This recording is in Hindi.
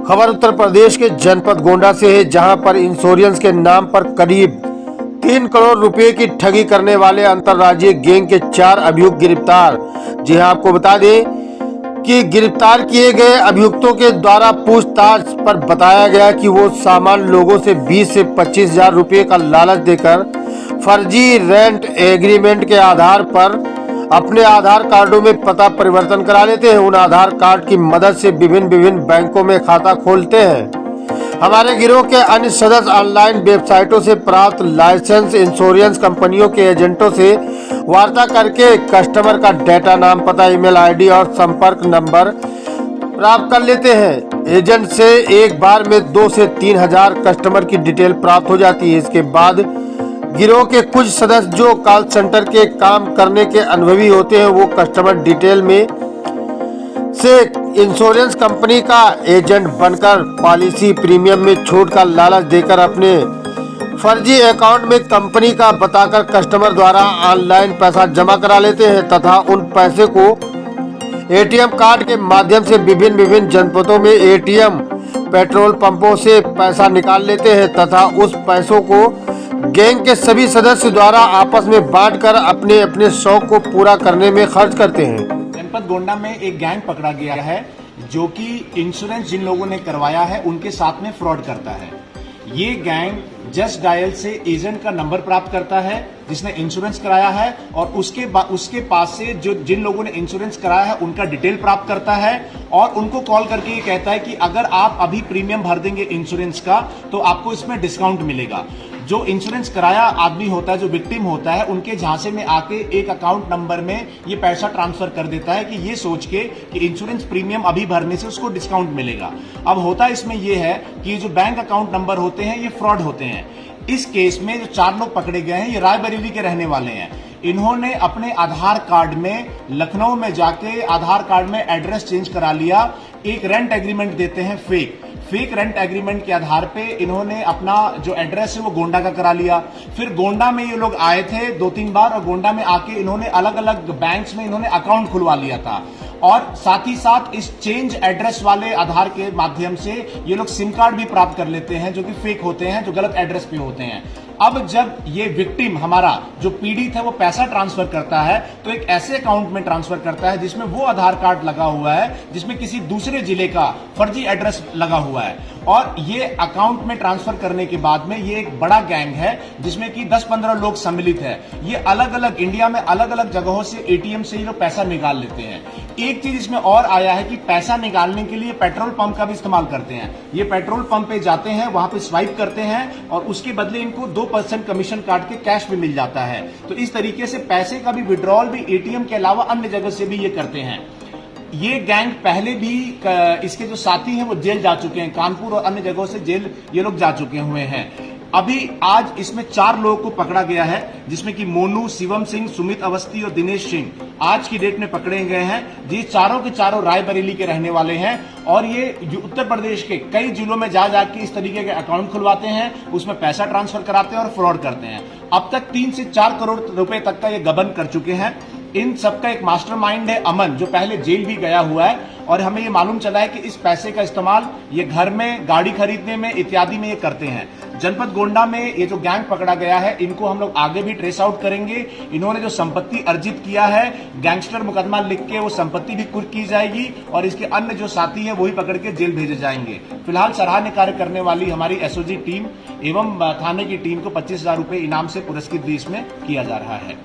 खबर उत्तर प्रदेश के जनपद गोंडा से है, जहां पर इंश्योरेंस के नाम पर करीब 3 करोड़ रुपए की ठगी करने वाले अंतर्राज्यीय गैंग के 4 अभियुक्त गिरफ्तार। जी हां, आपको बता दें कि गिरफ्तार किए गए अभियुक्तों के द्वारा पूछताछ पर बताया गया कि वो सामान्य लोगों से 20 से 25 हजार रुपये का लालच देकर फर्जी रेंट एग्रीमेंट के आधार पर अपने आधार कार्डों में पता परिवर्तन करा लेते हैं। उन आधार कार्ड की मदद से विभिन्न बैंकों में खाता खोलते हैं। हमारे गिरोह के अन्य सदस्य ऑनलाइन वेबसाइटों से प्राप्त लाइसेंस इंश्योरेंस कंपनियों के एजेंटों से वार्ता करके कस्टमर का डेटा, नाम, पता, ईमेल आईडी और संपर्क नंबर प्राप्त कर लेते हैं। एजेंट से एक बार में 2 से 3 हजार कस्टमर की डिटेल प्राप्त हो जाती है। इसके बाद गिरोह के कुछ सदस्य जो कॉल सेंटर के काम करने के अनुभवी होते हैं, वो कस्टमर डिटेल में से इंश्योरेंस कंपनी का एजेंट बनकर पॉलिसी प्रीमियम में छूट का लालच देकर अपने फर्जी अकाउंट में कंपनी का बताकर कस्टमर द्वारा ऑनलाइन पैसा जमा करा लेते हैं तथा उन पैसे को एटीएम कार्ड के माध्यम से विभिन्न जनपदों में एटीएम, पेट्रोल पंपों से पैसा निकाल लेते हैं तथा उस पैसों को गैंग के सभी सदस्य द्वारा आपस में बांटकर अपने अपने शौक को पूरा करने में खर्च करते हैं। जनपद गोंडा में एक गैंग पकड़ा गया है जो कि इंश्योरेंस जिन लोगों ने करवाया है उनके साथ में फ्रॉड करता है। ये गैंग जस्ट डायल से एजेंट का नंबर प्राप्त करता है जिसने इंश्योरेंस कराया है और उसके पास से जो जिन लोगों ने इंश्योरेंस कराया है उनका डिटेल प्राप्त करता है और उनको कॉल करके ये कहता है कि अगर आप अभी प्रीमियम भर देंगे इंश्योरेंस का तो आपको इसमें डिस्काउंट मिलेगा। जो इंश्योरेंस कराया आदमी होता है, जो विक्टिम होता है, उनके झांसे में आके एक अकाउंट नंबर में ये पैसा ट्रांसफर कर देता है कि ये सोच के कि इंश्योरेंस प्रीमियम अभी भरने से उसको डिस्काउंट मिलेगा। अब होता इसमें ये है कि जो बैंक अकाउंट नंबर होते हैं ये फ्रॉड होते हैं। इस केस में जो 4 लोग पकड़े गए हैं ये रायबरेली के रहने वाले हैं। इन्होंने अपने आधार कार्ड में लखनऊ में जाके आधार कार्ड में एड्रेस चेंज करा लिया। एक रेंट एग्रीमेंट देते हैं फेक रेंट एग्रीमेंट के आधार पे इन्होंने अपना जो एड्रेस है वो गोंडा का करा लिया। फिर गोंडा में ये लोग आए थे 2-3 बार और गोंडा में आके इन्होंने अलग अलग बैंक्स में इन्होंने अकाउंट खुलवा लिया था और साथ ही साथ इस चेंज एड्रेस वाले आधार के माध्यम से ये लोग सिम कार्ड भी प्राप्त कर लेते हैं जो कि फेक होते हैं, जो गलत एड्रेस पे होते हैं। अब जब ये विक्टिम हमारा जो पीड़ित है वो पैसा ट्रांसफर करता है तो एक ऐसे अकाउंट में ट्रांसफर करता है जिसमें वो आधार कार्ड लगा हुआ है जिसमें किसी दूसरे जिले का फर्जी एड्रेस लगा हुआ है और ये अकाउंट में ट्रांसफर करने के बाद में ये एक बड़ा गैंग है जिसमें कि 10-15 लोग सम्मिलित है। ये अलग अलग इंडिया में अलग अलग जगहों से एटीएम से ये लोग पैसा निकाल लेते हैं। एक चीज इसमें और आया है कि पैसा निकालने के लिए पेट्रोल पंप का भी इस्तेमाल करते हैं। ये पेट्रोल पंप पे जाते हैं, वहां पे स्वाइप करते हैं और उसके बदले इनको 2% कमीशन काट के कैश भी मिल जाता है। तो इस तरीके से पैसे का भी विड्रॉल भी एटीएम के अलावा अन्य जगह से भी ये करते हैं। ये गैंग पहले भी इसके जो साथी हैं वो जेल जा चुके हैं, कानपुर और अन्य जगहों से जेल ये लोग जा चुके हुए हैं। अभी आज इसमें 4 लोगों को पकड़ा गया है जिसमें कि मोनू, शिवम सिंह, सुमित अवस्थी और दिनेश सिंह आज की डेट में पकड़े गए हैं। ये चारों के चारों रायबरेली के रहने वाले हैं और ये उत्तर प्रदेश के कई जिलों में जा जाके इस तरीके के अकाउंट खुलवाते हैं, उसमें पैसा ट्रांसफर कराते हैं और फ्रॉड करते हैं। अब तक 3 से 4 करोड़ रुपए तक का ये गबन कर चुके हैं। इन सबका एक मास्टरमाइंड है अमन, जो पहले जेल भी गया हुआ है और हमें ये मालूम चला है कि इस पैसे का इस्तेमाल ये घर में गाड़ी खरीदने में इत्यादि में ये करते हैं। जनपद गोंडा में ये जो गैंग पकड़ा गया है इनको हम लोग आगे भी ट्रेस आउट करेंगे। इन्होंने जो संपत्ति अर्जित किया है गैंगस्टर मुकदमा लिख के वो संपत्ति भी कुर्क की जाएगी और इसके अन्य जो साथी है वही पकड़ के जेल भेजे जाएंगे। फिलहाल सराहनीय कार्य करने वाली हमारी एसओजी टीम एवं थाने की टीम को 25,000 रुपए इनाम से पुरस्कृत भी इसमें किया जा रहा है।